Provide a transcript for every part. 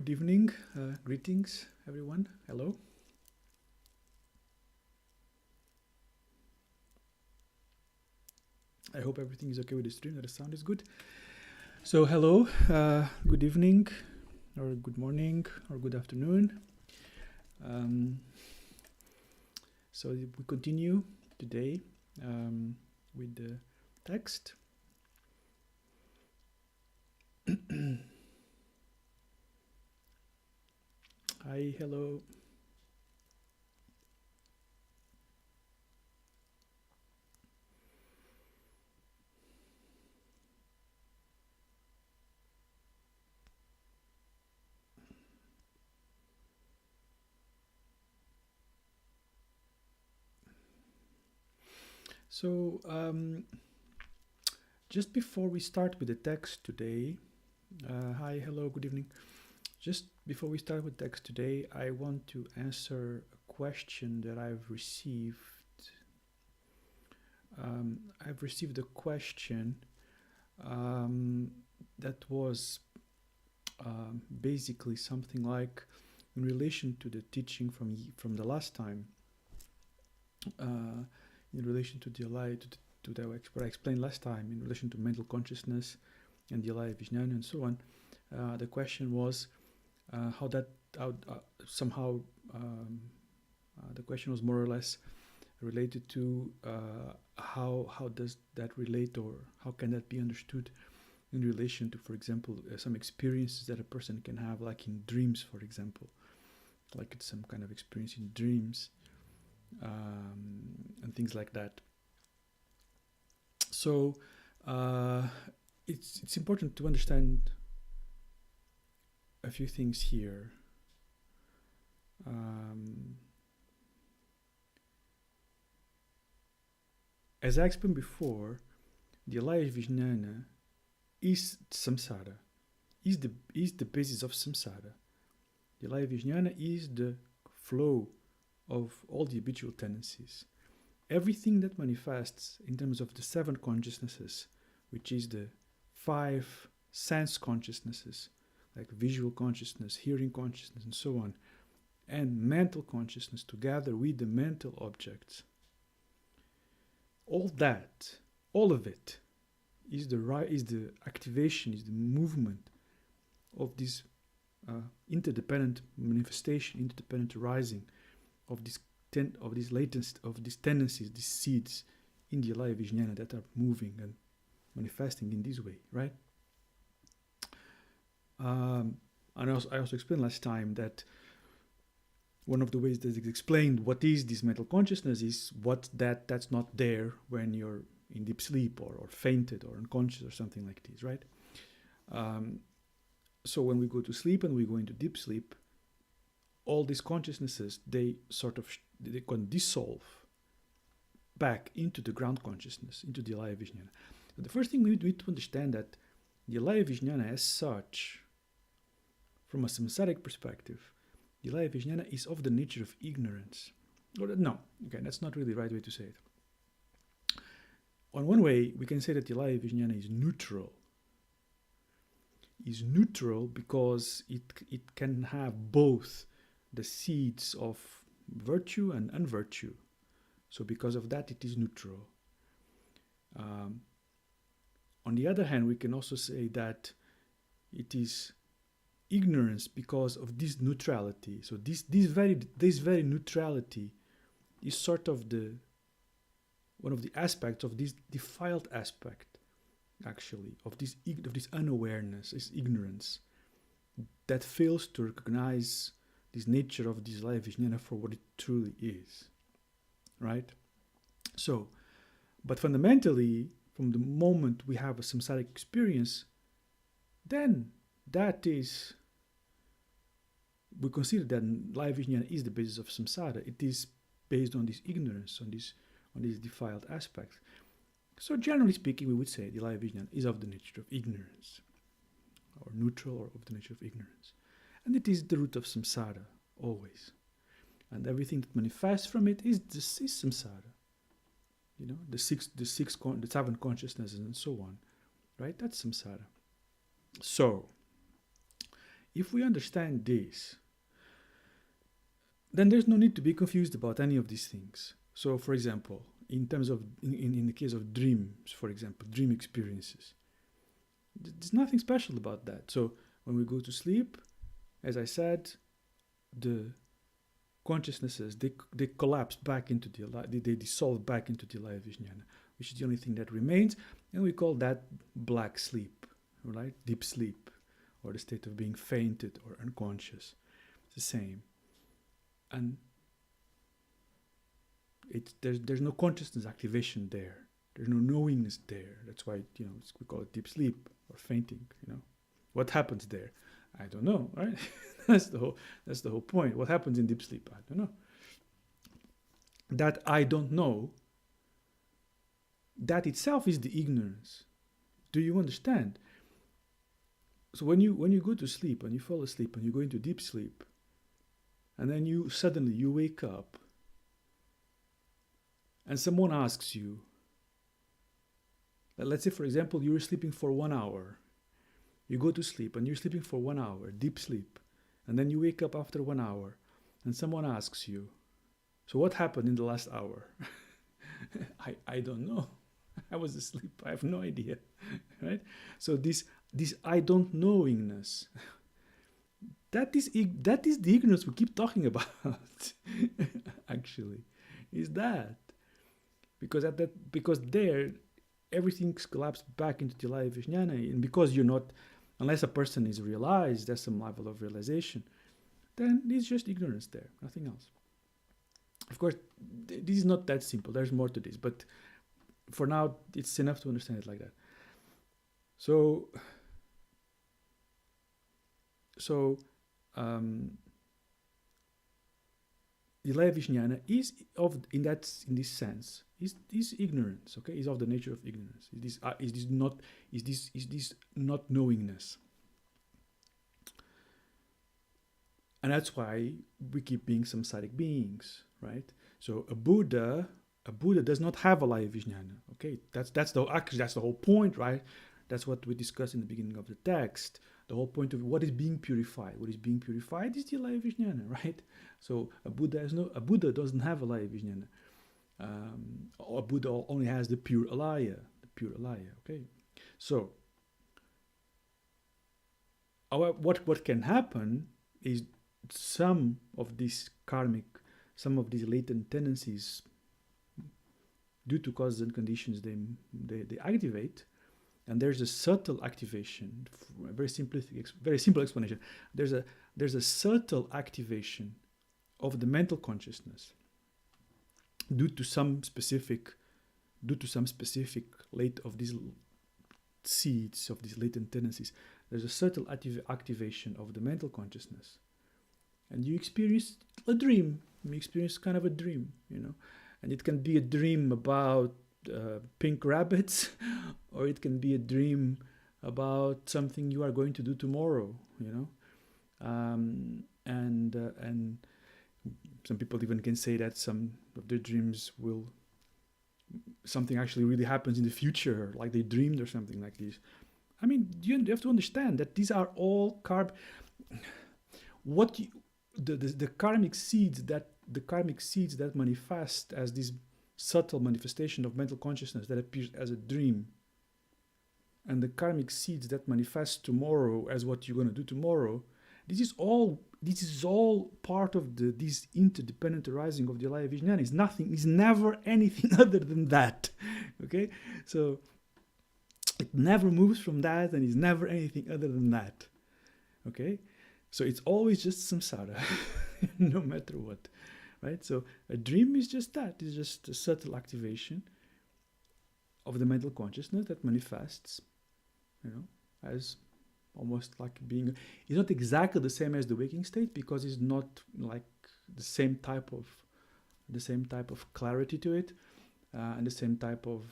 Good evening, greetings everyone, hello. I hope everything is okay with the stream, that the sound is good. So hello, good evening, or good morning, or good afternoon. So we continue today with the text. Hi, hello. So just before we start with the text today, hi, hello, good evening. Just before we start with text today, I want to answer a question that I've received. I've received a question that was basically something like, in relation to the teaching from the last time, in relation to the what I explained last time, in relation to mental consciousness and the Alaya Vijnana and so on. The question was the question was more or less related to how does that relate, or how can that be understood in relation to, for example, some experiences that a person can have, like in dreams, for example, like it's some kind of experience in dreams, and things like that. So it's important to understand a few things here. As I explained before, the Alaya Vijnana is samsara, is the basis of samsara. The Alaya Vijnana is the flow of all the habitual tendencies. Everything that manifests in terms of the 7 consciousnesses, which is the 5 sense consciousnesses, like visual consciousness, hearing consciousness, and so on, and mental consciousness together with the mental objects. All of it, is the activation, is the movement of this interdependent manifestation, interdependent arising of these tendencies, these seeds in the Alaya Vijnana that are moving and manifesting in this way, right? And I also explained last time that one of the ways that is explained what is this mental consciousness is that's not there when you're in deep sleep or fainted or unconscious or something like this, right? So when we go to sleep and we go into deep sleep, all these consciousnesses, they can dissolve back into the ground consciousness, into the Alaya Vijnana. But the first thing we need to understand that the Alaya Vijnana as such, from a samsaric perspective, the Alaya Vijnana is of the nature of ignorance. That's not really the right way to say it. On one way, we can say that the Alaya Vijnana is neutral. Is neutral because it can have both the seeds of virtue and unvirtue. So because of that, it is neutral. On the other hand, we can also say that it is ignorance because of this neutrality. So this very neutrality is sort of one of the aspects of this defiled aspect, actually, of this unawareness, is ignorance, that fails to recognize this nature of this Alaya Vijnana for what it truly is, right? So, but fundamentally, from the moment we have a samsaric experience, then we consider that Alaya Vijnana is the basis of samsara. It is based on this ignorance, on these defiled aspects. So generally speaking, we would say the Alaya Vijnana is of the nature of ignorance, or neutral, or of the nature of ignorance. And it is the root of samsara, always. And everything that manifests from it is samsara. You know, the 7 consciousnesses and so on, right? That's samsara. So, if we understand this, then there's no need to be confused about any of these things. So, for example, in terms of, in the case of dreams, for example, dream experiences, there's nothing special about that. So, when we go to sleep, as I said, the consciousnesses, they collapse back into the they dissolve back into the Alaya Vijnana, which is the only thing that remains, and we call that black sleep, right? Deep sleep, or the state of being fainted or unconscious. It's the same. And there's no consciousness activation there. There's no knowingness there. That's why, we call it deep sleep or fainting. What happens there? I don't know, right? That's the whole point. What happens in deep sleep? I don't know. That I don't know, that itself is the ignorance. Do you understand? So when you go to sleep and you fall asleep and you go into deep sleep, and then you suddenly wake up and someone asks you, let's say for example you were sleeping for 1 hour. You go to sleep and you're sleeping for 1 hour, deep sleep, and then you wake up after 1 hour and someone asks you, so what happened in the last hour? I don't know. I was asleep. I have no idea. Right? So this I don't knowingness, that is the ignorance we keep talking about. Actually, is that because there everything collapsed back into the Alaya Vijnana, and because you're not, unless a person is realized, there's some level of realization, then it's just ignorance there, nothing else. Of course, this is not that simple. There's more to this, but for now, it's enough to understand it like that. So the Alaya Vijnana is in this sense is ignorance. Okay, is of the nature of ignorance. Is this not knowingness, and that's why we keep being samsaric beings, right? So a Buddha does not have Alaya Vijnana. Okay, that's the whole point, right? That's what we discussed in the beginning of the text. The whole point of what is being purified. What is being purified is the Alaya Vijnana, right? So a Buddha doesn't have Alaya Vijnana. A Buddha only has the pure Alaya. Okay. So what can happen is some of these latent tendencies, due to causes and conditions, they activate. And there's a subtle activation, a very simple explanation. There's a subtle activation of the mental consciousness due to some specific of these seeds, of these latent tendencies. There's a subtle activation of the mental consciousness, and you experience a dream. You experience kind of a dream, and it can be a dream about pink rabbits, or it can be a dream about something you are going to do tomorrow, and some people even can say that some of their dreams something actually really happens in the future, like they dreamed or something like this. I mean, you have to understand that these are all the karmic seeds that manifest as this subtle manifestation of mental consciousness that appears as a dream, and the karmic seeds that manifest tomorrow as what you're going to do tomorrow. This is all part of this interdependent arising of the Alaya Vijnana. Is never anything other than that. Okay, so it never moves from that, and is never anything other than that. Okay, so it's always just samsara, no matter what. Right? So a dream is just that. It's just a subtle activation of the mental consciousness that manifests, as almost like being. It's not exactly the same as the waking state, because it's not like the same type of clarity to it, and the same type of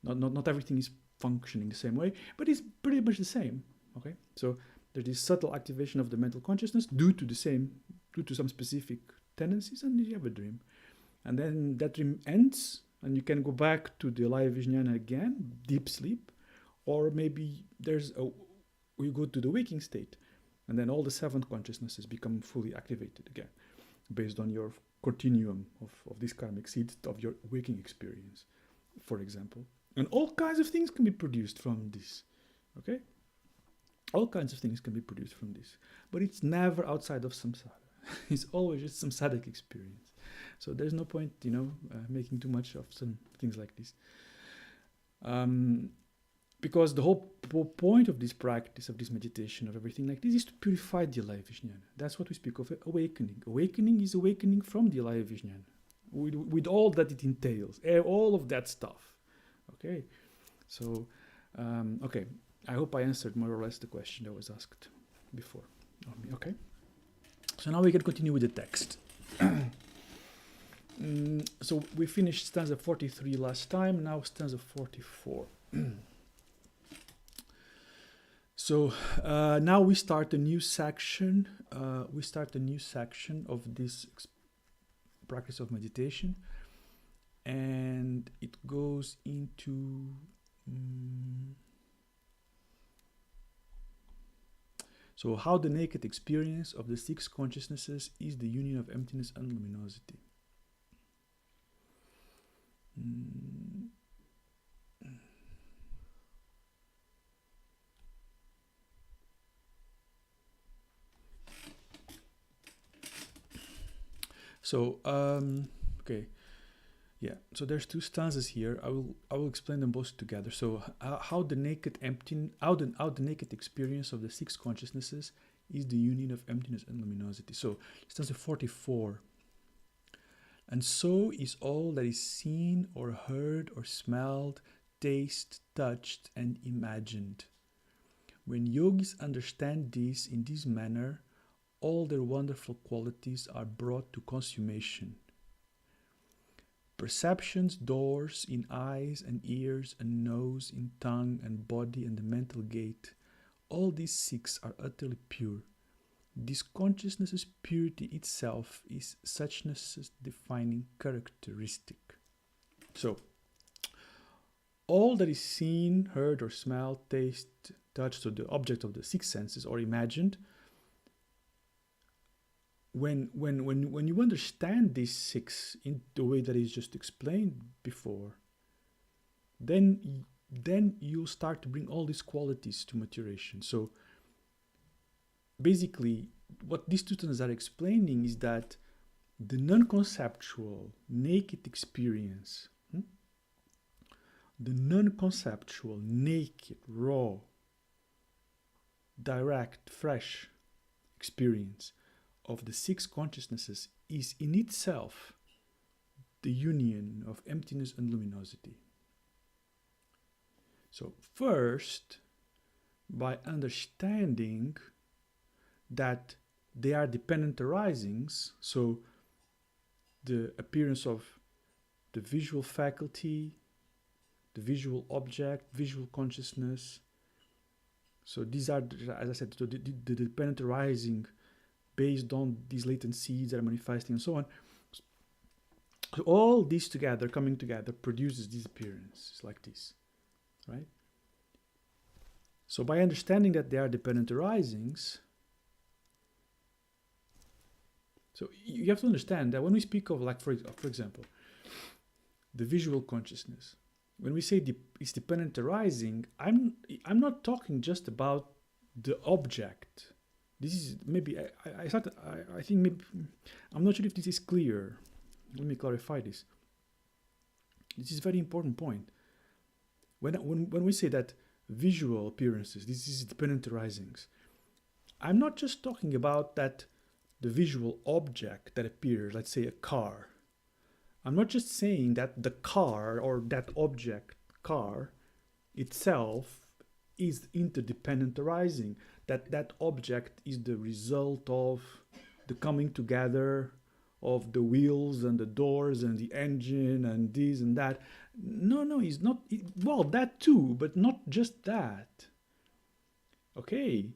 not everything is functioning the same way, but it's pretty much the same. Okay, so there's this subtle activation of the mental consciousness due to some specific tendencies, and you have a dream. And then that dream ends, and you can go back to the Alaya Vijnana again, deep sleep, or maybe there's we go to the waking state, and then all the 7 consciousnesses become fully activated again, based on your continuum of these karmic seeds of your waking experience, for example. And all kinds of things can be produced from this, okay? All kinds of things can be produced from this, but it's never outside of samsara. It's always just samsaric experience. So there's no point, making too much of some things like this. Because the whole point of this practice, of this meditation, of everything like this, is to purify the Alaya Vijnana. That's what we speak of awakening. Awakening is awakening from the Alaya Vijnana, with all that it entails, all of that stuff. Okay, so, okay, I hope I answered more or less the question that was asked before. Okay, so now we can continue with the text. So we finished stanza 43 last time, now stanza 44. So now we start a new section. Of this practice of meditation, and it goes into so how the naked experience of the 6 consciousnesses is the union of emptiness and luminosity. So, okay, yeah. So there's 2 stanzas here. I will explain them both together. So, how the naked experience of the 6 consciousnesses is the union of emptiness and luminosity. So, stanza 44. And so is all that is seen or heard or smelled, tasted, touched, and imagined. When yogis understand this in this manner, all their wonderful qualities are brought to consummation. Perceptions, doors in eyes and ears and nose, in tongue and body and the mental gate, all these 6 are utterly pure. This consciousness's purity itself is suchness's defining characteristic. So, all that is seen, heard or smelled, tasted, touched, so the object of the 6 senses or imagined, when you understand these 6 in the way that is just explained before, then you'll start to bring all these qualities to maturation. So basically, what these 2 students are explaining is that the non-conceptual naked experience, the non-conceptual naked, raw, direct, fresh experience of the 6 consciousnesses is in itself the union of emptiness and luminosity. So first, by understanding that they are dependent arisings, so the appearance of the visual faculty, the visual object, visual consciousness, so these are, as I said, the dependent arising based on these latent seeds that are manifesting and so on. So all these together, coming together, produces this appearance. It's like this, right? So by understanding that they are dependent arisings, so you have to understand that when we speak of, like, for example, the visual consciousness, when we say it's dependent arising, I'm not talking just about the object. This is maybe, I think maybe, I'm not sure if this is clear. Let me clarify this. This is a very important point. When we say that visual appearances, this is dependent arisings, I'm not just talking about that the visual object that appears, let's say a car. I'm not just saying that the car or that object, car, itself is interdependent arising, that object is the result of the coming together of the wheels and the doors and the engine and this and that. No, it's not. Well, that too, but not just that. Okay,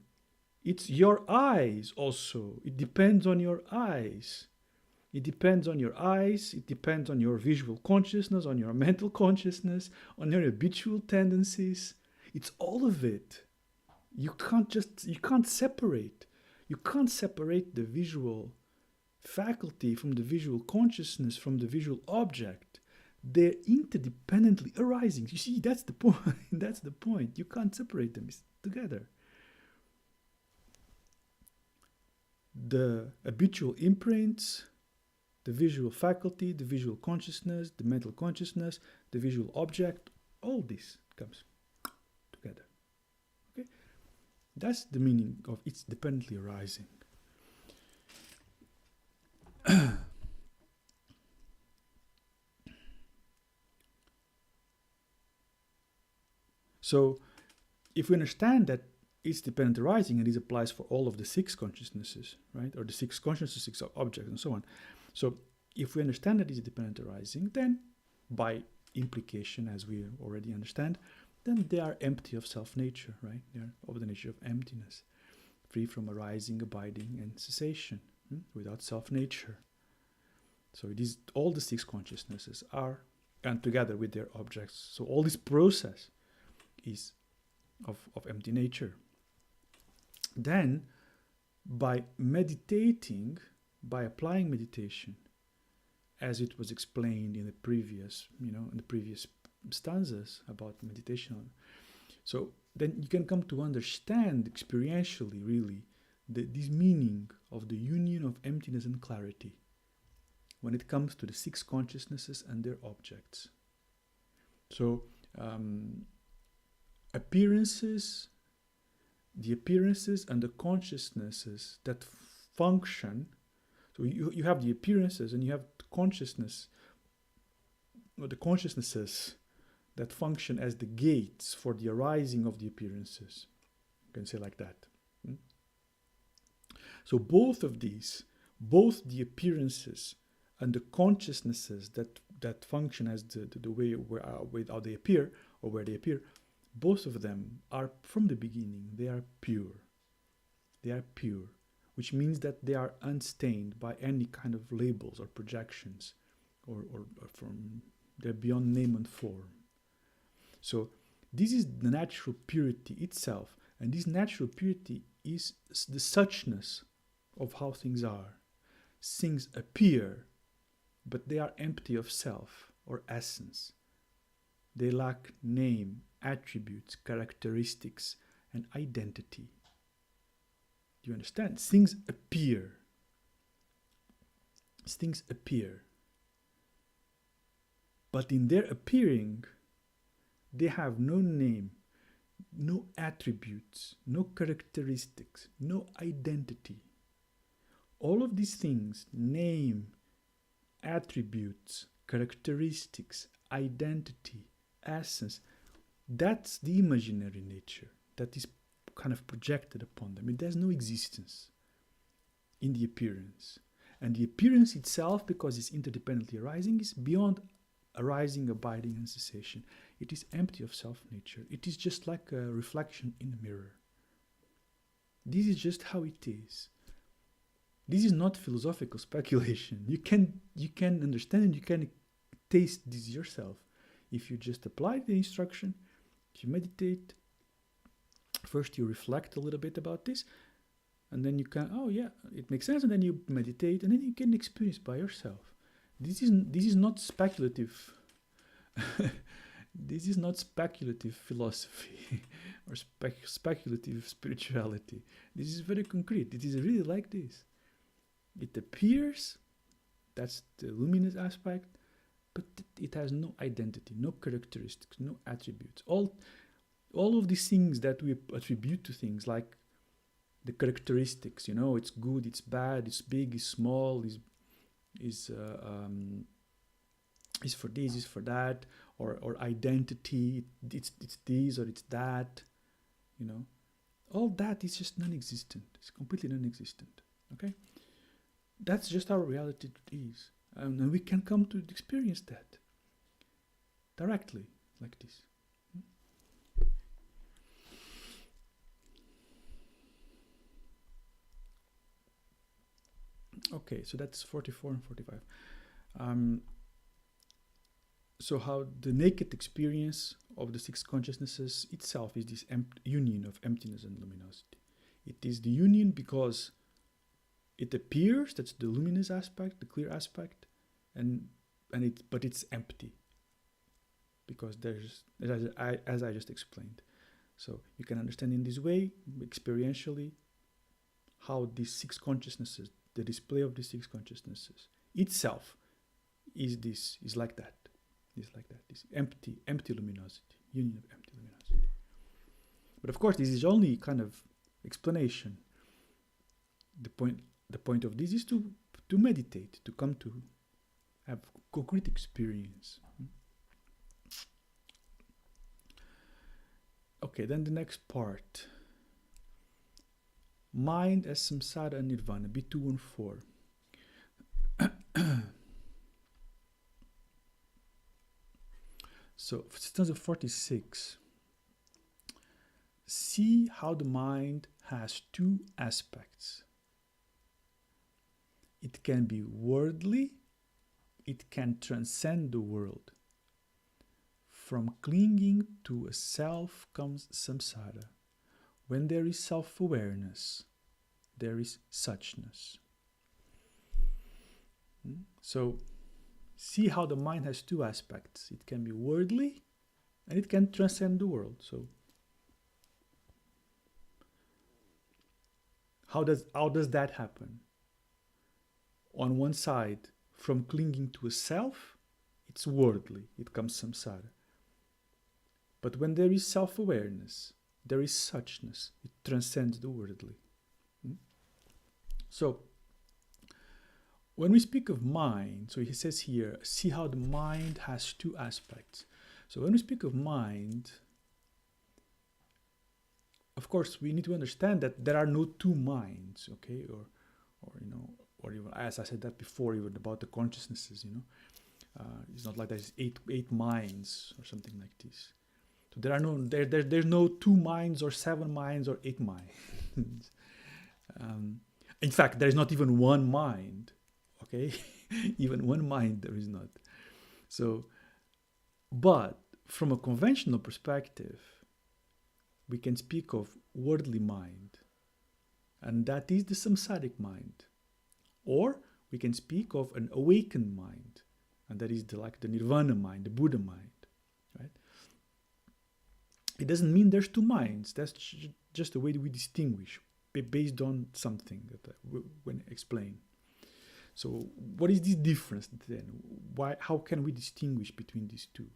it's your eyes also. It depends on your eyes. It depends on your eyes. It depends on your visual consciousness, on your mental consciousness, on your habitual tendencies. It's all of it. You can't separate the visual faculty from the visual consciousness, from the visual object. They're interdependently arising. You see, that's the point. That's the point. You can't separate them. It's together. The habitual imprints, the visual faculty, the visual consciousness, the mental consciousness, the visual object, all this comes together. Okay? That's the meaning of it's dependently arising. So, if we understand that it's dependent arising, and this applies for all of the 6 consciousnesses, right? Or the 6 consciousnesses, 6 objects, and so on. So, if we understand that it's dependent arising, then by implication, as we already understand, then they are empty of self-nature, right? They are of the nature of emptiness, free from arising, abiding, and cessation, without self-nature. So it is all the 6 consciousnesses are, and together with their objects. So all this process is of empty nature. Then, by meditating, by applying meditation, as it was explained in the previous, in the previous stanzas about meditation. So then you can come to understand experientially, really, this meaning of the union of emptiness and clarity when it comes to the 6 consciousnesses and their objects. So, the appearances and the consciousnesses that function. So you have the appearances and you have the consciousness, or the consciousnesses that function as the gates for the arising of the appearances. You can say like that. So both of these, both the appearances and the consciousnesses that function as the way with how they appear or where they appear, both of them are from the beginning, they are pure. They are pure, which means that they are unstained by any kind of labels or projections, or they're beyond name and form. So this is the natural purity itself, and this natural purity is the suchness of how things are. Things appear, but they are empty of self or essence. They lack name, attributes, characteristics, and identity. Do you understand? Things appear. Things appear. But in their appearing, they have no name, no attributes, no characteristics, no identity. All of these things, name, attributes, characteristics, identity, essence, that's the imaginary nature that is kind of projected upon them. It has no existence in the appearance. And the appearance itself, because it's interdependently arising, is beyond arising, abiding, and cessation. It is empty of self-nature. It is just like a reflection in a mirror. This is just how it is. This is not philosophical speculation. You can understand and you can taste this yourself. If you just apply the instruction, if you meditate, first you reflect a little bit about this, and then you can, oh yeah, it makes sense, and then you meditate, and then you can experience by yourself. This is not speculative. This is not speculative philosophy or speculative spirituality. This is very concrete. It is really like this. It appears, that's the luminous aspect, but it has no identity, no characteristics, no attributes. All of these things that we attribute to things, like the characteristics, it's good, it's bad, it's big, it's small, is for this, is for that, or identity, it's this or it's that, all that is just non-existent. It's completely non-existent. Okay, that's just how reality is, and we can come to experience that directly, like this. Okay, so that's 44 and 45. So how the naked experience of the six consciousnesses itself is this union of emptiness and luminosity. It is the union because it appears, that's the luminous aspect, the clear aspect, but it's empty because there's, as I just explained. So you can understand in this way, experientially, how these six consciousnesses, the display of these six consciousnesses itself is like that. This empty luminosity, union of empty luminosity. But of course, this is only kind of explanation. The point of this is to meditate, to come to have concrete experience. Okay, then the next part. Mind as samsara and nirvana, B2 and 4. So, stanza 46. See how the mind has two aspects. It can be worldly, it can transcend the world. From clinging to a self comes samsara. When there is self-awareness, there is suchness. So, see how the mind has two aspects. It can be worldly and it can transcend the world. So, how does that happen? On one side, from clinging to a self, it's worldly, it comes samsara. But when there is self-awareness, there is suchness, it transcends the worldly. So, when we speak of mind, so he says here, see how the mind has two aspects. So when we speak of mind, of course, we need to understand that there are no two minds, okay, or even as I said that before, even about the consciousnesses, it's not like there's eight minds or something like this. So there are there's no two minds or 7 minds or 8 minds. In fact, there is not even one mind. Okay, even one mind there is not. So, but from a conventional perspective, we can speak of worldly mind, and that is the samsaric mind. Or we can speak of an awakened mind, and that is the nirvana mind, the Buddha mind, right? It doesn't mean there's two minds. That's just the way we distinguish based on something that we'll explain. So what is this difference then? How can we distinguish between these two?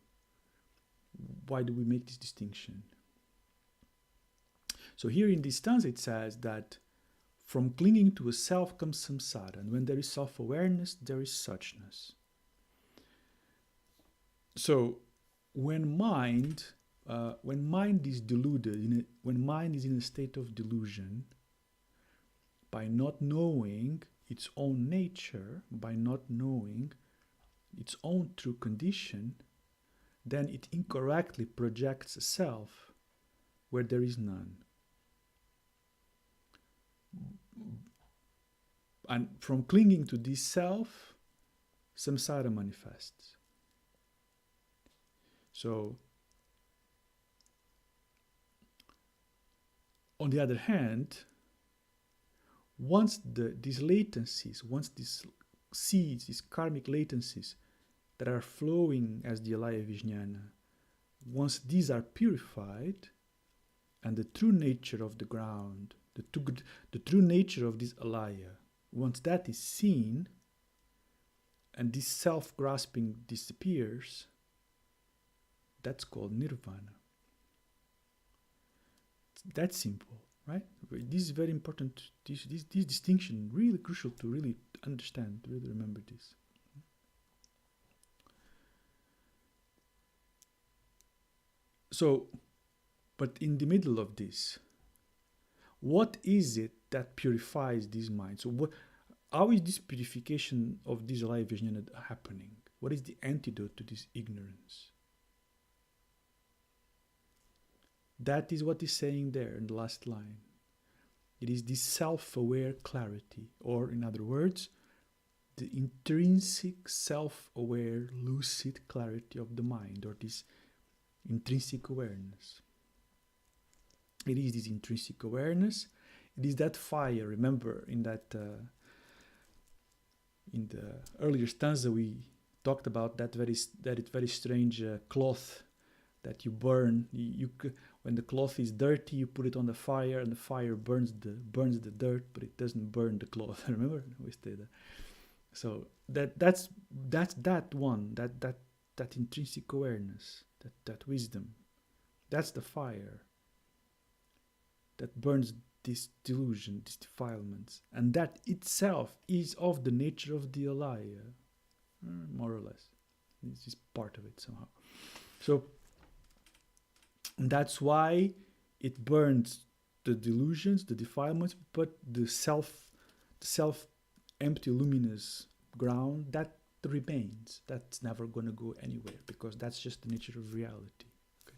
Why do we make this distinction? So here in this stanza it says that from clinging to a self comes samsara, and when there is self-awareness, there is suchness. So when mind is deluded, when mind is in a state of delusion, by not knowing its own nature, by not knowing its own true condition, then it incorrectly projects a self where there is none. And from clinging to this self, samsara manifests. So, on the other hand, once these latencies, once these seeds, these karmic latencies that are flowing as the alaya vijnana, once these are purified, and the true nature of the ground, the true nature of this alaya, once that is seen, and this self-grasping disappears, that's called nirvana. It's that simple. Right? This is very important. This distinction really crucial to really understand, to really remember this. So, but in the middle of this, what is it that purifies this mind? So how is this purification of this alaya vijnana happening? What is the antidote to this ignorance? That is what is saying there in the last line. It is this self-aware clarity, or in other words, the intrinsic self-aware lucid clarity of the mind, or this intrinsic awareness. It is this intrinsic awareness. It is that fire. Remember, in that in the earlier stanza we talked about that very strange cloth that you burn. When the cloth is dirty, you put it on the fire, and the fire burns the dirt, but it doesn't burn the cloth. Remember, we stayed there. So that's that intrinsic awareness, that wisdom, that's the fire that burns this delusion, these defilements, and that itself is of the nature of the alaya, more or less. This is part of it somehow. So that's why it burns the delusions, the defilements, but the self empty, luminous ground, that remains. That's never going to go anywhere, because that's just the nature of reality. Okay?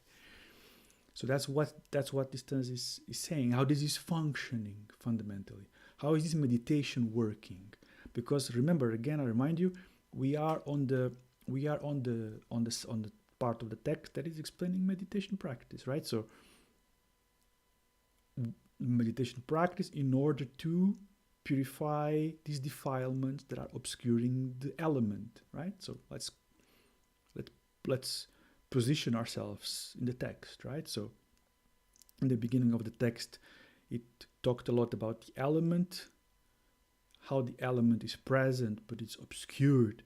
So that's what this stanza is saying. How this is functioning fundamentally. How is this meditation working? Because remember, again, I remind you, we are on the part of the text that is explaining meditation practice, right? So meditation practice in order to purify these defilements that are obscuring the element, right? So let's position ourselves in the text, right? So in the beginning of the text, it talked a lot about the element, how the element is present, but it's obscured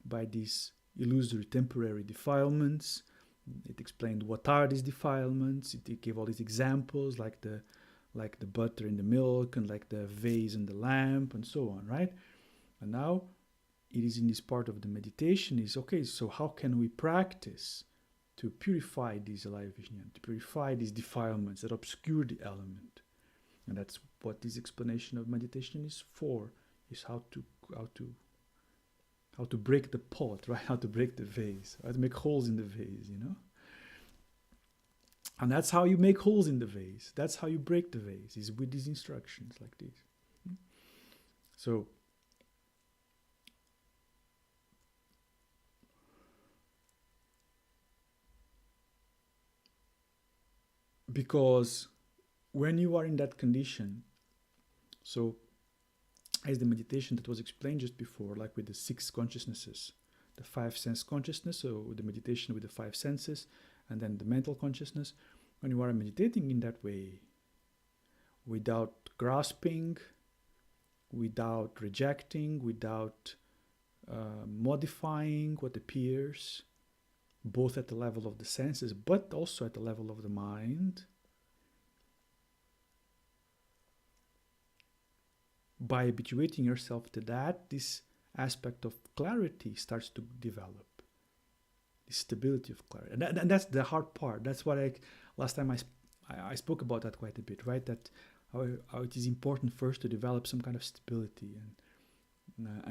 by these illusory temporary defilements. It explained what are these defilements. It gave all these examples, like the butter in the milk, and like the vase and the lamp, and so on, right? And now it is in this part of the meditation is, okay, so how can we practice to purify these alaya vijnana, to purify these defilements that obscure the element? And that's what this explanation of meditation is for, is how to break the pot, right? How to break the vase, how to make holes in the vase, And that's how you make holes in the vase. That's how you break the vase, is with these instructions like this. So, because when you are in that condition, so as the meditation that was explained just before, like with the 6 consciousnesses, the 5 sense consciousness, so the meditation with the 5 senses, and then the mental consciousness, when you are meditating in that way, without grasping, without rejecting, without modifying what appears, both at the level of the senses, but also at the level of the mind, by habituating yourself to that, this aspect of clarity starts to develop. The stability of clarity. And that's the hard part. That's what last time I spoke about that quite a bit, right? That how it is important first to develop some kind of stability and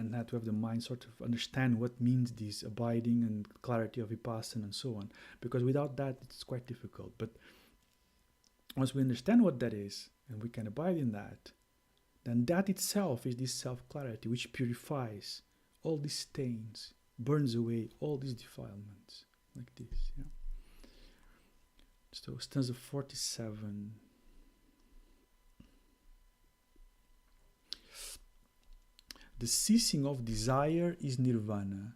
not to have the mind sort of understand what means this abiding and clarity of vipassana and so on. Because without that, it's quite difficult. But once we understand what that is, and we can abide in that, then that itself is this self-clarity which purifies all these stains, burns away all these defilements, like this. Yeah. So stanza 47. The ceasing of desire is nirvana,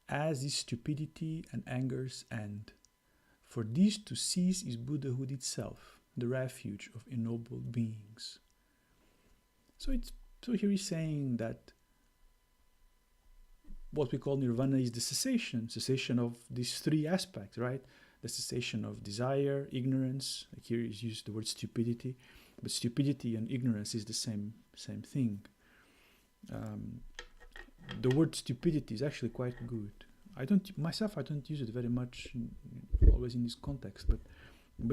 as is stupidity and anger's end. For this to cease is Buddhahood itself, the refuge of ennobled beings. So here he's saying that what we call nirvana is the cessation of these 3 aspects, right? The cessation of desire, ignorance. Like here is used the word stupidity, but stupidity and ignorance is the same thing. The word stupidity is actually quite good. I don't use it very much, always in this context, but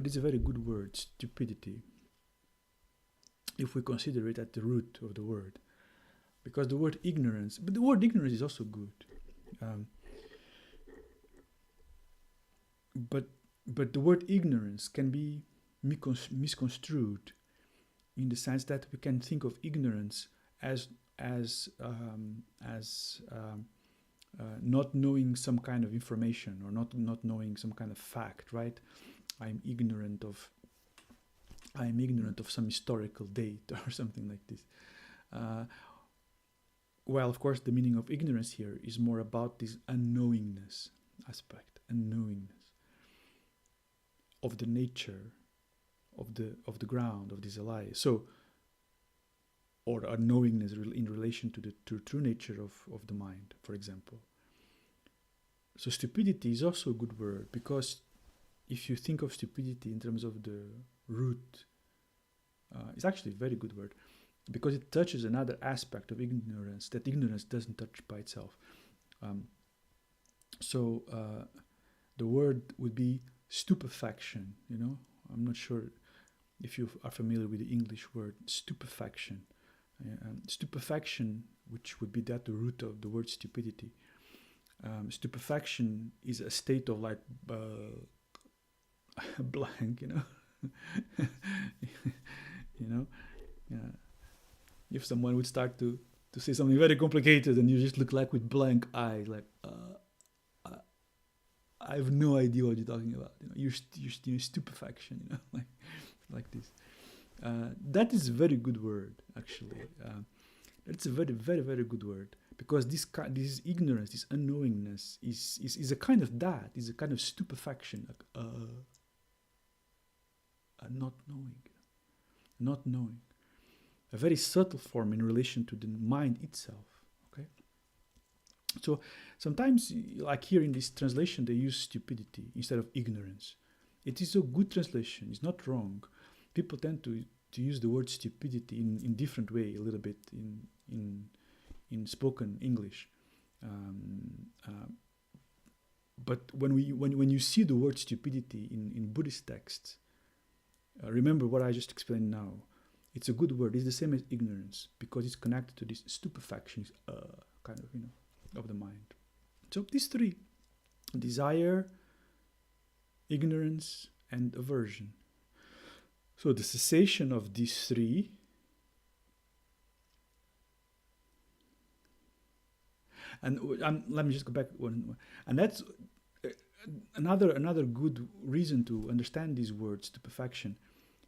it's a very good word, stupidity, if we consider it at the root of the word. Because the word ignorance is also good. But the word ignorance can be misconstrued in the sense that we can think of ignorance as as not knowing some kind of information, or not knowing some kind of fact, right? I'm ignorant of some historical date or something like this. Well, of course, the meaning of ignorance here is more about this unknowingness aspect, unknowingness of the nature of the ground of this alive. So, or unknowingness in relation to the true nature of the mind, for example. So stupidity is also a good word, because if you think of stupidity in terms of the root, it's actually a very good word, because it touches another aspect of ignorance that ignorance doesn't touch by itself. So the word would be stupefaction. I'm not sure if you are familiar with the English word stupefaction. Stupefaction, which would be the root of the word stupidity. Stupefaction is a state of like blank, if someone would start to say something very complicated and you just look like with blank eyes, like I have no idea what you're talking about. You're stupefaction, like this. That is a very good word, actually. It's a very, very, very good word, because this ignorance, this unknowingness is a kind of that, is a kind of stupefaction, like, not knowing. A very subtle form in relation to the mind itself. Okay. So sometimes, like here in this translation, they use stupidity instead of ignorance. It is a good translation. It's not wrong. People tend to use the word stupidity in different way a little bit in spoken English. But when you see the word stupidity in Buddhist texts, remember what I just explained now. It's a good word. It's the same as ignorance, because it's connected to this stupefaction, kind of the mind. So these three: desire, ignorance, and aversion. So the cessation of these three and let me just go back one, and that's another good reason to understand these words, stupefaction,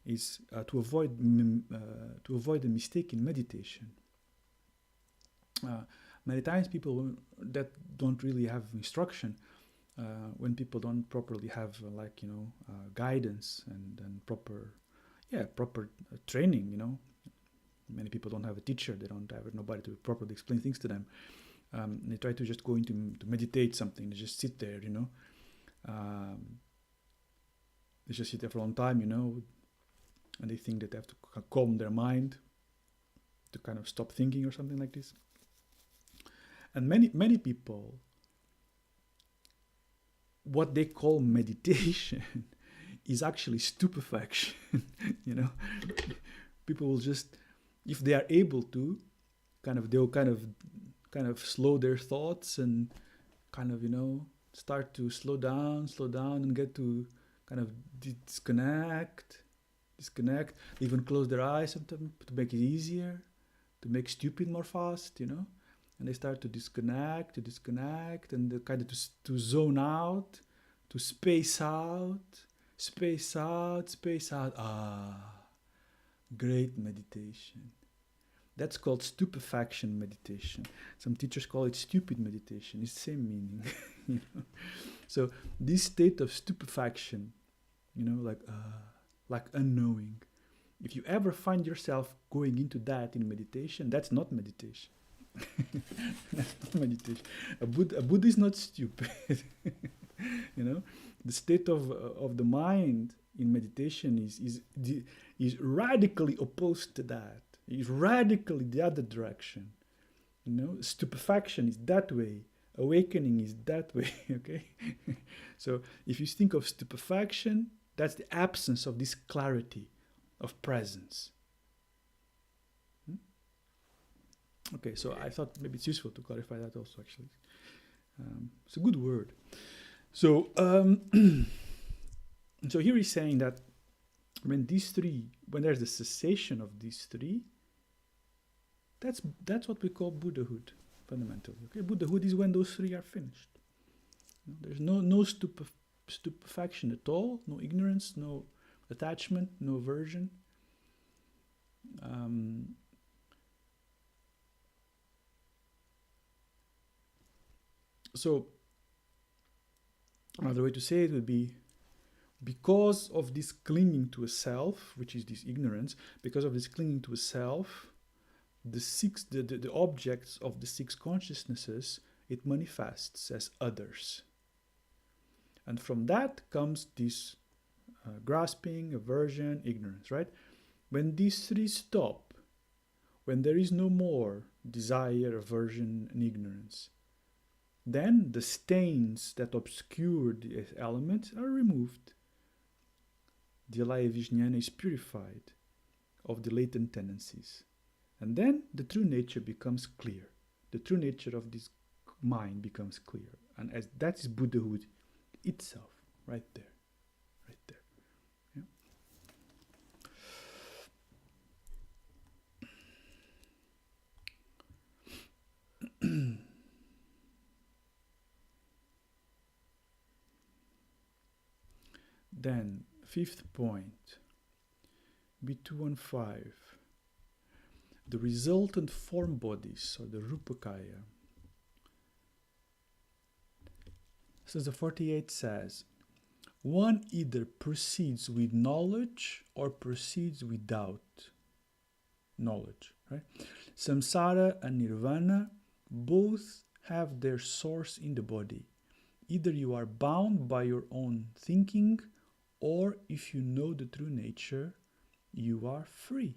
is to avoid a mistake in meditation. Many times people that don't really have instruction, when people don't properly have guidance and proper training, many people don't have a teacher, they don't have nobody to properly explain things to them. They try to just go into to meditate something, they just sit there, they just sit there for a long time, and they think that they have to calm their mind to kind of stop thinking or something like this. And many people, what they call meditation is actually stupefaction. People will just, if they are able to, they'll kind of slow their thoughts and start to slow down and get to kind of disconnect, even close their eyes sometimes to make it easier, to make stupid more fast, and they start to disconnect, and they kind of to zone out, to space out. Great meditation. That's called stupefaction meditation. Some teachers call it stupid meditation. It's the same meaning. So this state of stupefaction, like unknowing. If you ever find yourself going into that in meditation, that's not meditation. That's not meditation. A Buddha is not stupid. The state of the mind in meditation is radically opposed to that. Is radically the other direction. Stupefaction is that way. Awakening is that way. Okay. So if you think of stupefaction, that's the absence of this clarity of presence. Okay, so I thought maybe it's useful to clarify that also, actually. It's a good word. So, so here he's saying that when there's the cessation of these three, That's what we call Buddhahood, fundamentally. Okay, Buddhahood is when those three are finished. There's no stupefaction at all, no ignorance, no attachment, no aversion. So another way to say it would be, because of this clinging to a self, which is this ignorance, because of this clinging to a self, the objects of the six consciousnesses, it manifests as others. And from that comes this grasping, aversion, ignorance, right? When these three stop, when there is no more desire, aversion, and ignorance, then the stains that obscure the elements are removed. The alaya vijnana is purified of the latent tendencies. And then the true nature becomes clear. The true nature of this mind becomes clear. And as that is Buddhahood itself, right there. Right there. Yeah. Then, fifth point, B215. The resultant form bodies, or the Rupakaya. Stanza 48 says, one either proceeds with knowledge or proceeds without knowledge. Right? Samsara and Nirvana both have their source in the body. Either you are bound by your own thinking, or if you know the true nature, you are free.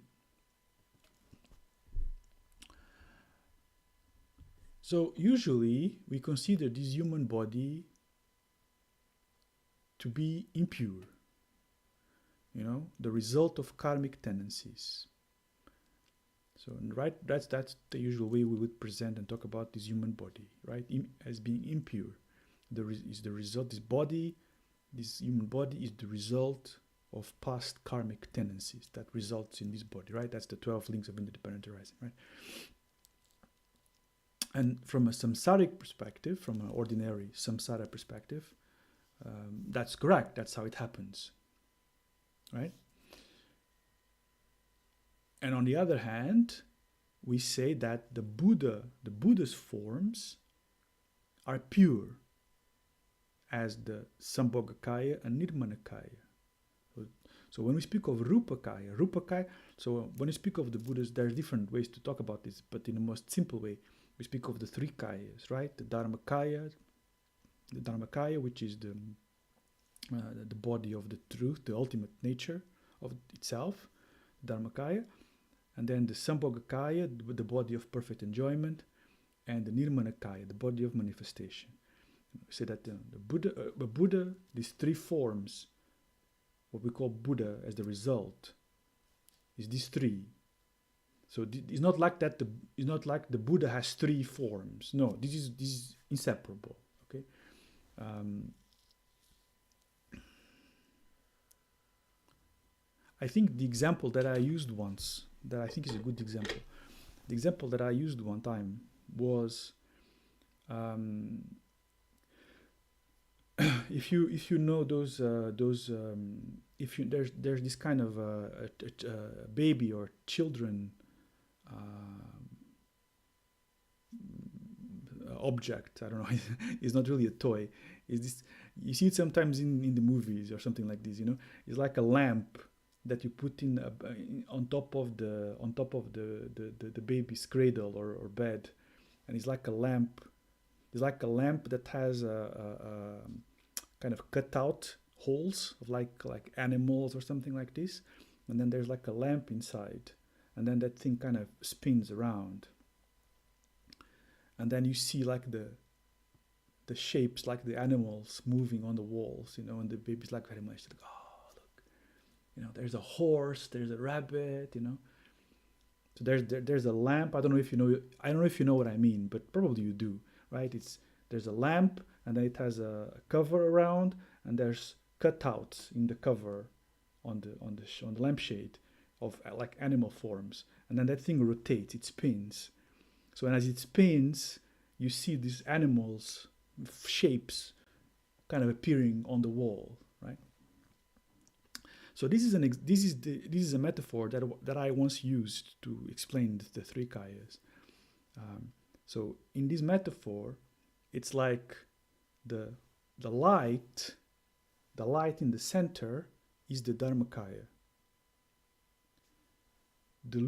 So usually we consider this human body to be impure, the result of karmic tendencies. So right, that's the usual way we would present and talk about this human body, right? As being impure. Is the result, this human body is the result of past karmic tendencies that results in this body, right? That's the 12 links of interdependent arising, right? And from a samsaric perspective, from an ordinary samsara perspective, that's correct. That's how it happens, right? And on the other hand, we say that the Buddha's forms are pure, as the Sambhogakaya and Nirmanakaya. So when we speak of Rupakaya, so when we speak of the Buddhas, there's different ways to talk about this, but in the most simple way, we speak of the three Kayas, right? The Dharmakaya, which is the body of the truth, the ultimate nature of itself, Dharmakaya, and then the Sambhogakaya, the body of perfect enjoyment, and the Nirmanakaya, the body of manifestation. We say that the Buddha, these three forms, what we call Buddha as the result, is these three. So it's not like that. It's not like the Buddha has three forms. No, this is inseparable. Okay. I think the example that I used once, that I think is a good example, the example that I used one time was, if you know those if you there's this kind of a baby or children object, I don't know, it's not really a toy. Is this, you see it sometimes in the movies or something like this, it's like a lamp that you put in on top of the baby's cradle or bed, and it's like a lamp. It's like a lamp that has a kind of cut out holes of like animals or something like this, and then there's like a lamp inside, and then that thing kind of spins around, and then you see like the shapes, like the animals moving on the walls, and the baby's like very much like, oh look, there's a horse, there's a rabbit, So there's a lamp. I don't know if you know what I mean, but probably you do, right? There's a lamp, and then it has a cover around, and there's cutouts in the cover on the lampshade, of like animal forms, and then that thing rotates, it spins. So as it spins, you see these animals shapes kind of appearing on the wall, right? So this is a metaphor that I once used to explain the three kayas. So in this metaphor, it's like the light in the center is the Dharmakaya. The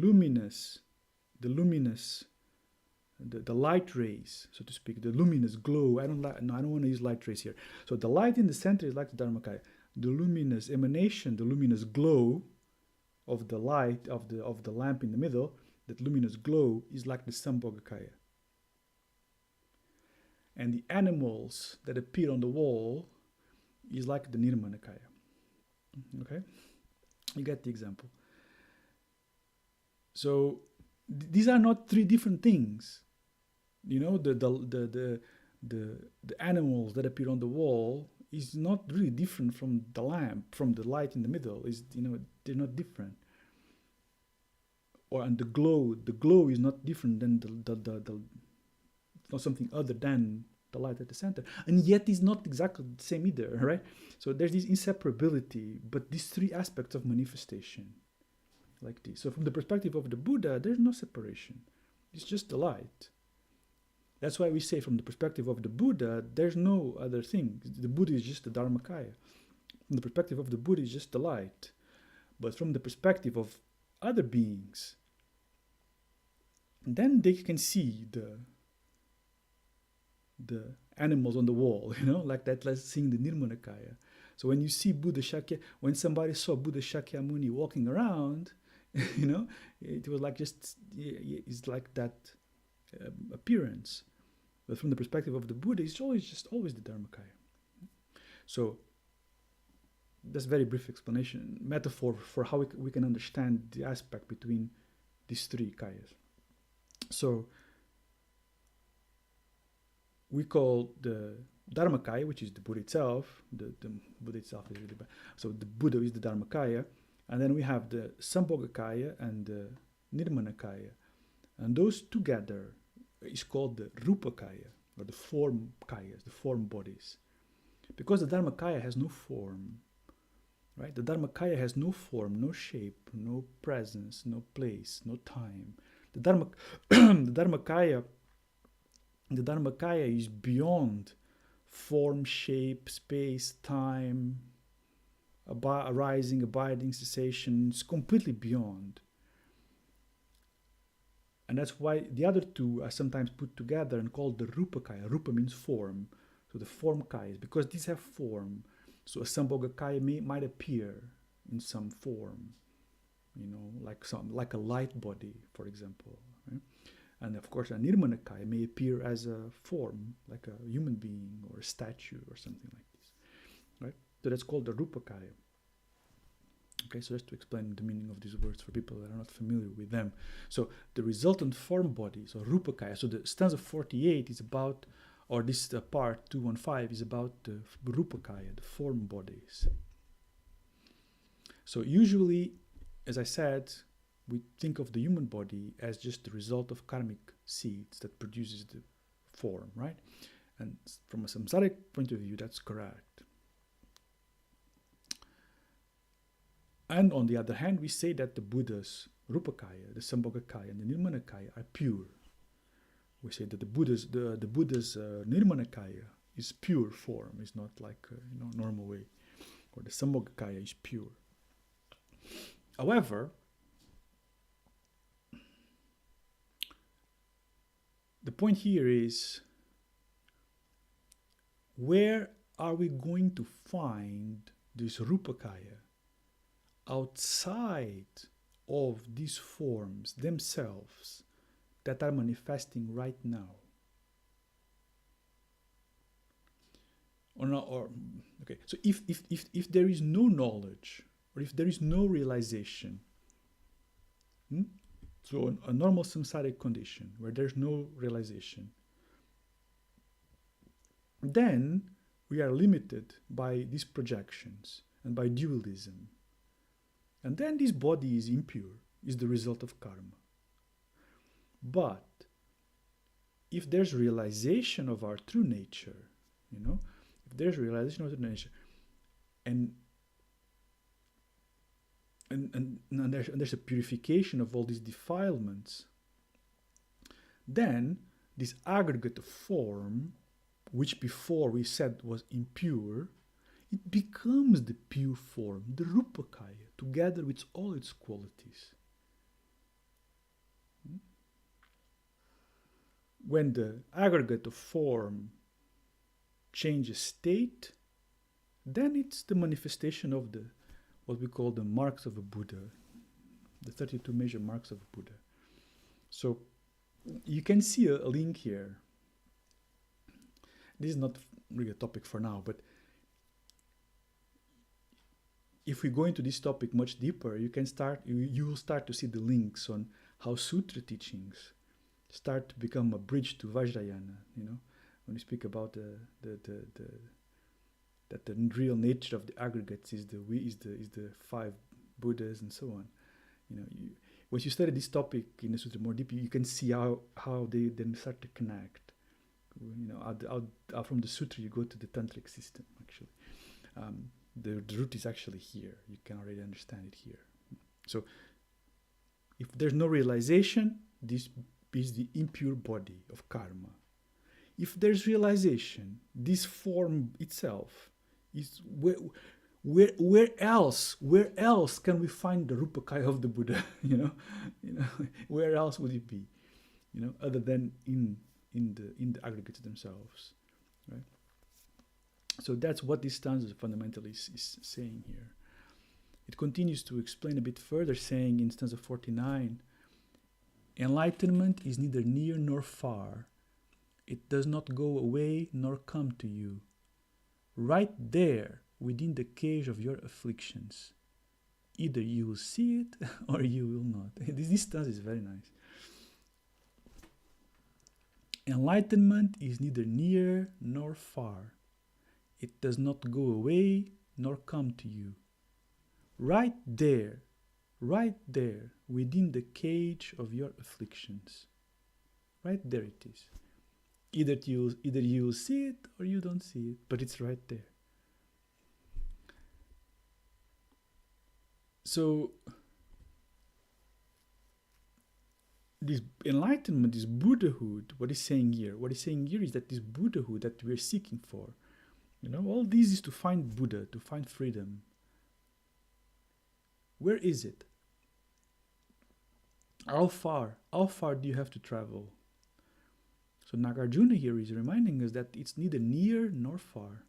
light rays, so to speak, the luminous glow. I don't want to use light rays here. So the light in the center is like the Dharmakaya. The luminous emanation, the luminous glow of the light of the lamp in the middle, that luminous glow is like the Sambhogakaya. And the animals that appear on the wall is like the Nirmanakaya. Okay? You get the example. So these are not three different things. You know, the animals that appear on the wall is not really different from the lamp, from the light in the middle. Is, you know, they're not different. And the glow is not different than it's not something other than the light at the center, and yet it's not exactly the same either, right? So there's this inseparability, but these three aspects of manifestation, like this. So from the perspective of the Buddha, there's no separation. It's just the light. That's why we say from the perspective of the Buddha, there's no other thing. The Buddha is just the Dharmakaya. From the perspective of the Buddha, is just the light. But from the perspective of other beings, then they can see the animals on the wall, you know, like that. Let's sing the Nirmanakaya. So when you see Buddha Shakya, when somebody saw Buddha Shakyamuni walking around, you know, it was like just, it's like that appearance. But from the perspective of the Buddha, it's always the Dharmakaya. So that's a very brief explanation, metaphor for how we can understand the aspect between these three kayas. So we call the Dharmakaya, which is the Buddha itself. The Buddha itself is really bad. So the Buddha is the Dharmakaya, and then we have the Sambhogakaya and the Nirmanakaya, and those together is called the Rupakaya, or the form kayas, the form bodies, because the Dharmakaya has no form. Right? The Dharmakaya has no form, no shape, no presence, no place, no time. The Dharmakaya is beyond form, shape, space, time, arising, abiding, cessation. It's completely beyond. And that's why the other two are sometimes put together and called the Rupakaya. Rupa means form. So the form kayas, because these have form. So a Sambhogakaya might appear in some form, you know, like a light body, for example. Right? And of course, a Nirmanakaya may appear as a form, like a human being or a statue or something like this. Right? So that's called the Rupakaya. Okay, so just to explain the meaning of these words for people that are not familiar with them. So the resultant form bodies, or Rupakaya. So the stanza 48 is about, or this part 215 is about the Rupakaya, the form bodies. So usually, as I said, we think of the human body as just the result of karmic seeds that produces the form, right? And from a samsaric point of view, that's correct. And on the other hand, we say that the Buddha's Rupakaya, the Sambhogakaya, and the Nirmanakaya are pure. We say that the Buddha's Nirmanakaya is pure form. It's not like a normal way, or the Sambhogakaya is pure. However, the point here is, where are we going to find this Rupakaya outside of these forms themselves that are manifesting right now? Okay, so if there is no knowledge, or if there is no realization, so a normal samsaric condition where there's no realization, then we are limited by these projections and by dualism. And then this body is impure, is the result of karma. But if there's realization of our true nature, if there's realization of true nature, and there's a purification of all these defilements, then this aggregate form, which before we said was impure, it becomes the pure form, the Rupakaya, together with all its qualities. When the aggregate of form changes state, then it's the manifestation of what we call the marks of a Buddha, the 32 major marks of a Buddha. So you can see a link here. This is not really a topic for now, but if we go into this topic much deeper, you will start to see the links on how sutra teachings start to become a bridge to Vajrayāna. When we speak about that the real nature of the aggregates is the 5 Buddhas and so on. Once you study this topic in the sutra more deeply, you can see how they then start to connect. Out from the sutra you go to the tantric system. Actually, the root is actually here. You can already understand it here. So, if there's no realization, this is the impure body of karma. If there's realization, this form itself is where else can we find the Rupakaya of the Buddha? Where else would it be? Other than in the aggregates themselves, right? So that's what this stanza fundamentally is saying here. It continues to explain a bit further, saying in stanza 49, enlightenment is neither near nor far. It does not go away nor come to you. Right there, within the cage of your afflictions. Either you will see it or you will not. This stanza is very nice. Enlightenment is neither near nor far. It does not go away nor come to you. Right there, within the cage of your afflictions. Right there it is. Either you will see it or you don't see it, but it's right there. So, this enlightenment, this Buddhahood, what he's saying here is that this Buddhahood that we're seeking for, all this is to find Buddha, to find freedom. Where is it? How far do you have to travel? So Nagarjuna here is reminding us that it's neither near nor far.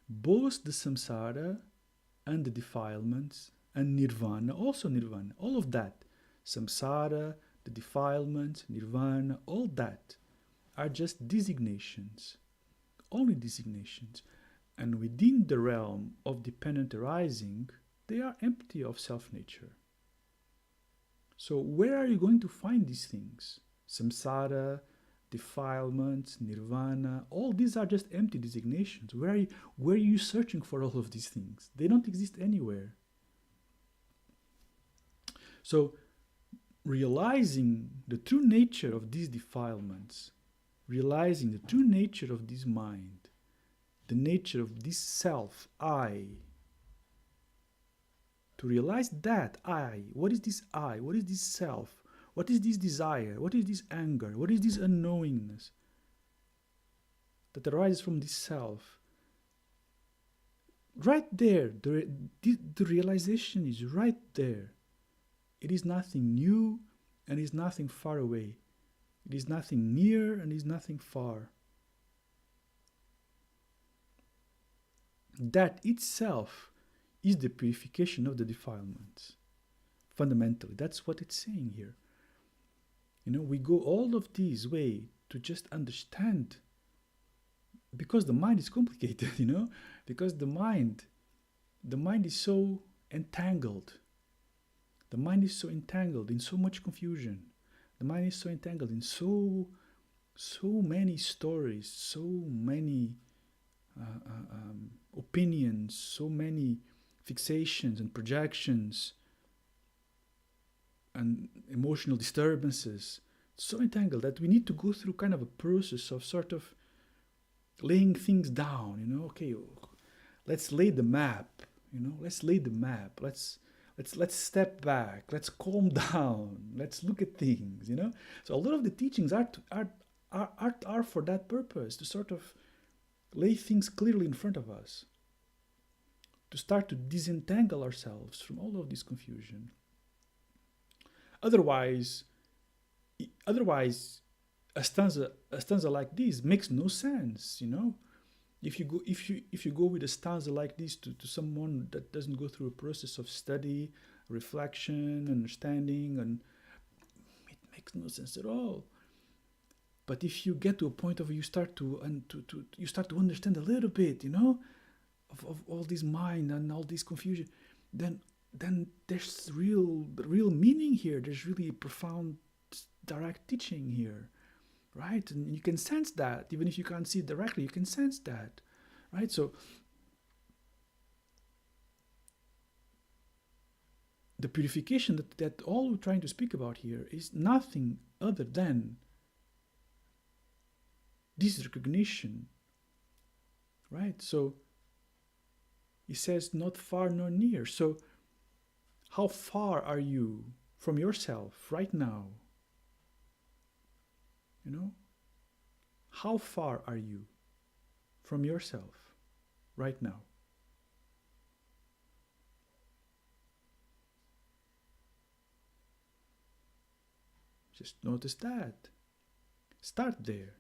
Both the samsara and the defilements and nirvana, also nirvana, all of that, samsara, the defilements, nirvana, all that are just designations, only designations. And within the realm of dependent arising, they are empty of self-nature. So where are you going to find these things? Samsara, defilements, nirvana, all these are just empty designations. Where are you searching for all of these things? They don't exist anywhere. So realizing the true nature of these defilements, realizing the true nature of this mind, the nature of this self, I, to realize that I, what is this I, what is this self, what is this desire, what is this anger, what is this unknowingness that arises from this self? Right there, the realization is right there. It is nothing new and is nothing far away. It is nothing near and is nothing far. That itself is the purification of the defilements. Fundamentally, that's what it's saying here. We go all of this way to just understand, because the mind is complicated, because the mind is so entangled. The mind is so entangled in so much confusion. The mind is so entangled in so many stories, so many opinions, so many fixations and projections and emotional disturbances, so entangled that we need to go through kind of a process of sort of laying things down, okay, let's lay the map, let's lay the map, let's step back, let's calm down, let's look at things, So a lot of the teachings are for that purpose, to sort of lay things clearly in front of us, to start to disentangle ourselves from all of this confusion. Otherwise, a stanza like this makes no sense, If you go with a stanza like this to someone that doesn't go through a process of study, reflection, understanding, and it makes no sense at all. But if you get to a point of you start to understand a little bit, of all this mind and all this confusion, then there's real meaning here. There's really profound, direct teaching here, right? And you can sense that, even if you can't see it directly, you can sense that, right? So the purification that all we're trying to speak about here is nothing other than this recognition, right? So he says, not far nor near. So how far are you from yourself right now? How far are you from yourself right now? Just notice that. Start there.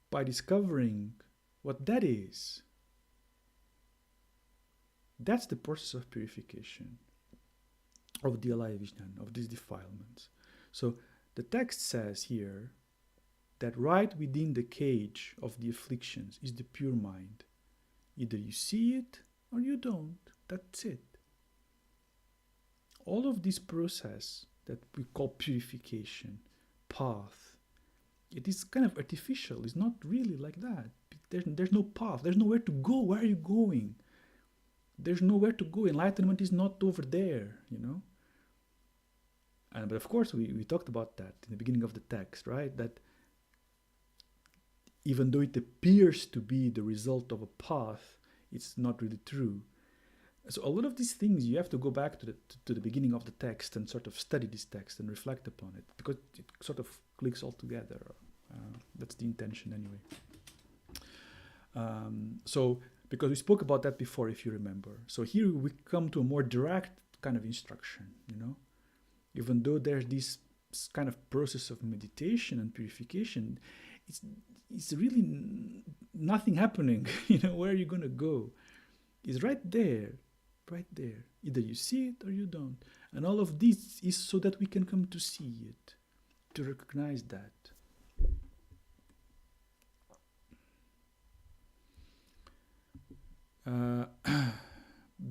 By discovering what that is. That's the process of purification of the alaya vijnana, of these defilements. So the text says here that right within the cage of the afflictions is the pure mind. Either you see it or you don't. That's it. All of this process that we call purification, path, it is kind of artificial. It's not really like that. There's no path. There's nowhere to go. Where are you going? There's nowhere to go. Enlightenment is not over there, But of course, we talked about that in the beginning of the text, right? That even though it appears to be the result of a path, it's not really true. So a lot of these things, you have to go back to the beginning of the text and sort of study this text and reflect upon it, because it sort of clicks all together. That's the intention anyway. Because we spoke about that before, if you remember. So here we come to a more direct kind of instruction, Even though there's this kind of process of meditation and purification, it's really nothing happening. Where are you going to go? It's right there. Either you see it or you don't. And all of this is so that we can come to see it, to recognize that.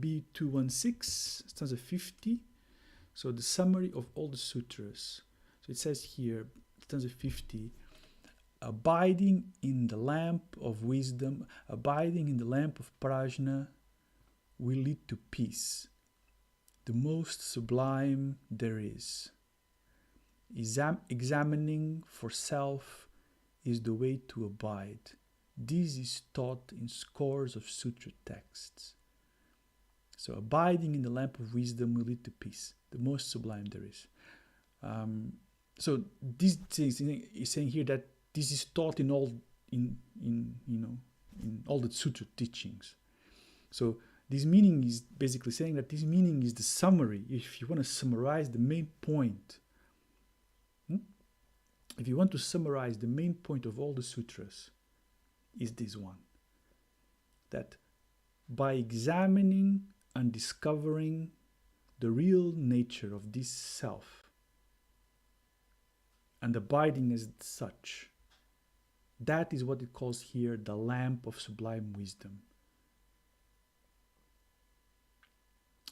B216, stanza 50. So the summary of all the sutras. So it says here, stanza 50, abiding in the lamp of wisdom, abiding in the lamp of prajna will lead to peace, the most sublime there is. Examining for self is the way to abide. This is taught in scores of sutra texts. So abiding in the lamp of wisdom will lead to peace, the most sublime there is. So this is saying here that this is taught in all in all the sutra teachings. So this meaning is basically saying that this meaning is the summary. If you want to summarize the main point, if you want to summarize the main point of all the sutras, is this one. That by examining and discovering the real nature of this self and abiding as such, that is what it calls here the lamp of sublime wisdom.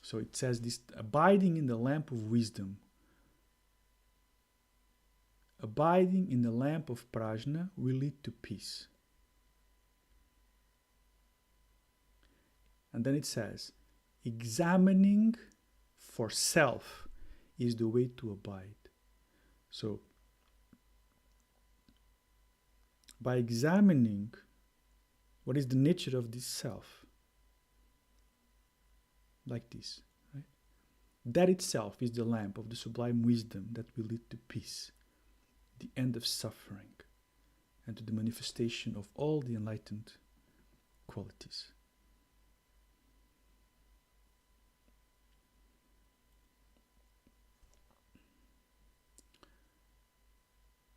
So it says this, abiding in the lamp of wisdom, abiding in the lamp of prajna will lead to peace. And then it says, examining for self is the way to abide. So, by examining what is the nature of this self, like this, right? That itself is the lamp of the sublime wisdom that will lead to peace, the end of suffering, and to the manifestation of all the enlightened qualities.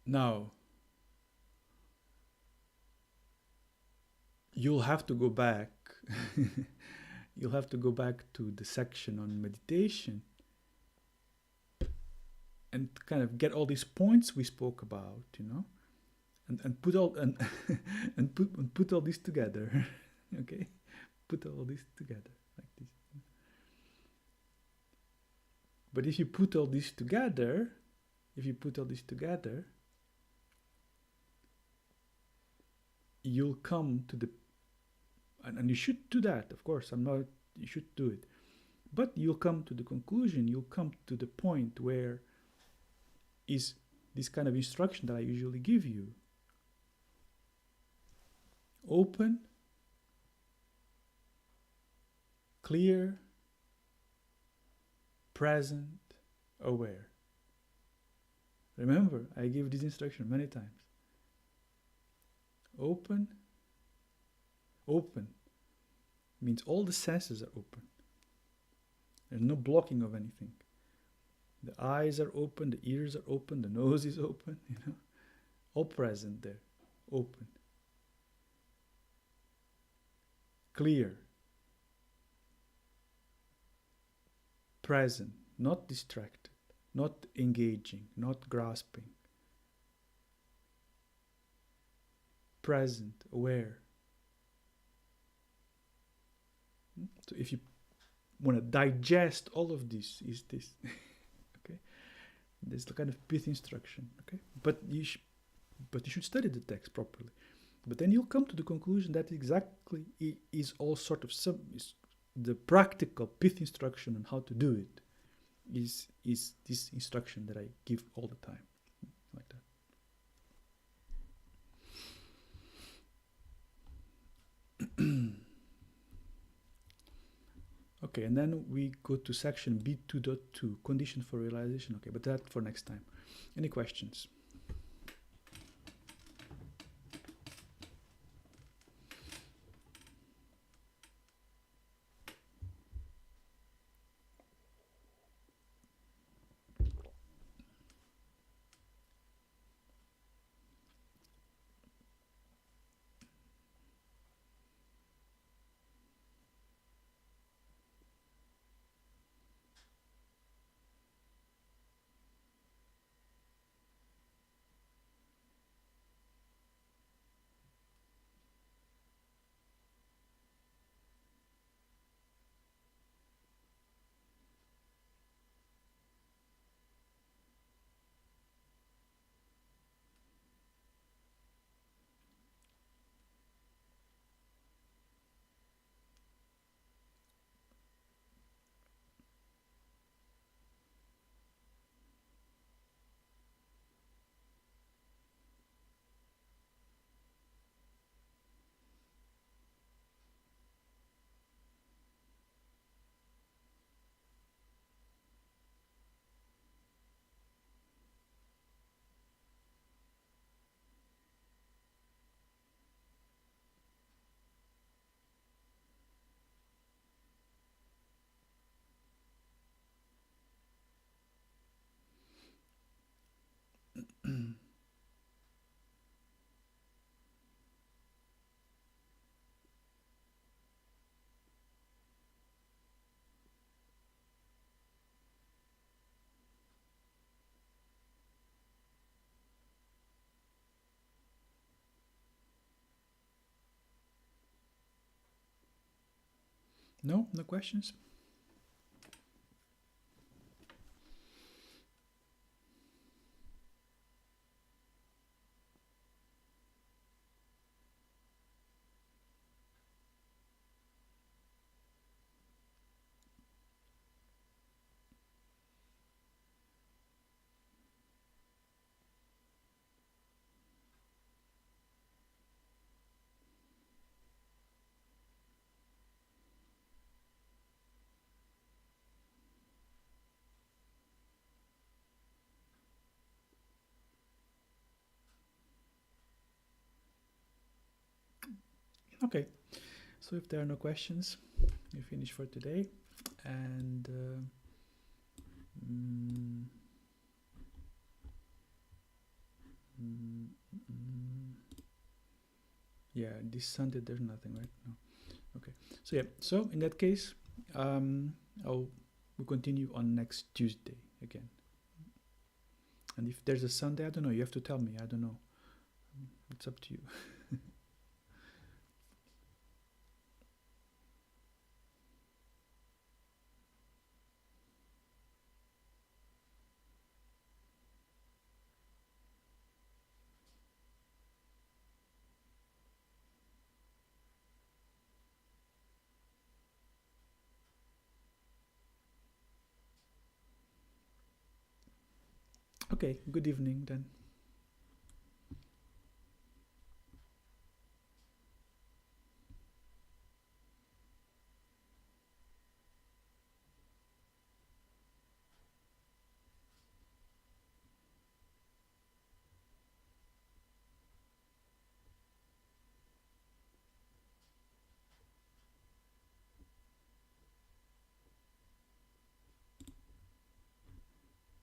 Now, you'll have to go back. You'll have to go back to the section on meditation and kind of get all these points we spoke about, and put all and put all this together. Okay, put all this together like this. But if you put all this together, you'll come to the, and you should do that, of course, you should do it, but you'll come to the conclusion, you'll come to the point where is this kind of instruction that I usually give you. Open, clear, present, aware. Remember, I give this instruction many times. Open means all the senses are open. There's no blocking of anything. The eyes are open, the ears are open, the nose is open, all present there, open. Clear, present, not distracted, not engaging, not grasping. Present, aware. So if you want to digest all of this, is this. Okay? This is the kind of pith instruction. Okay? But you should study the text properly. But then you'll come to the conclusion that exactly is all sort of is the practical pith instruction on how to do it is this instruction that I give all the time, like that. Okay, and then we go to section B2.2, condition for realization. Okay, but that for next time. Any questions? No questions? Okay, so if there are no questions, we finish for today. And yeah, this Sunday there's nothing, right? No. Okay. So yeah. So in that case, we'll continue on next Tuesday again. And if there's a Sunday, I don't know. You have to tell me. I don't know. It's up to you. Okay. Good evening then.